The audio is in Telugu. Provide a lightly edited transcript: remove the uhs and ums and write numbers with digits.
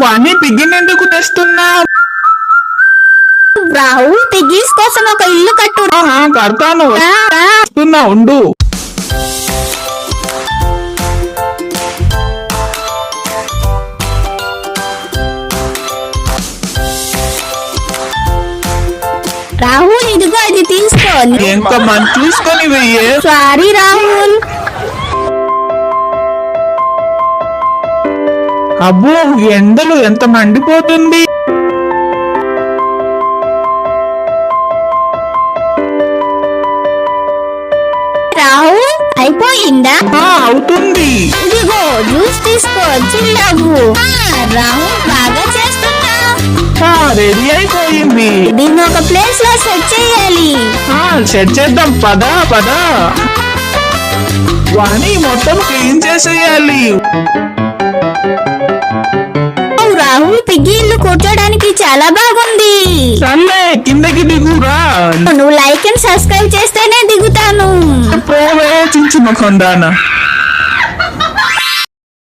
వాణి పిగ్గిని ఎందుకు తెస్తున్నా? రాహుల్ పిగ్గీస్ కోసం ఒక ఇల్లు కట్టు. కడతాను, వస్తున్నా ఉండు. రాహుల్ ఇదిగో అది తీసుకో. ఎంత మంచి తీసుకొని వెయ్యే. సారీ రాహుల్. అబ్బో ఎండలు ఎంత మండిపోతుంది. రాహుల్ అయిపోయిందా? అవుతుంది. ఇదిగో జ్యూస్ తీసుకో, చిల్లవు. రాహుల్ బాగా చేస్తున్నా. రెడీ అయిపోయింది. దీన్ని ఒక ప్లేస్ లో సెట్ చేయాలి. సెట్ చేద్దాం, పదా పదా. వాణి మొత్తం క్లీన్ చేసేయాలి. రాహుల్ పిగ్గి ఇల్లు కూర్చోడానికి చాలా బాగుంది. సర్లే కిందకి దిగురా. నువ్వు లైక్ అండ్ సబ్స్క్రైబ్ చేస్తేనే దిగుతాను. పోవే చించి ముఖం దానా.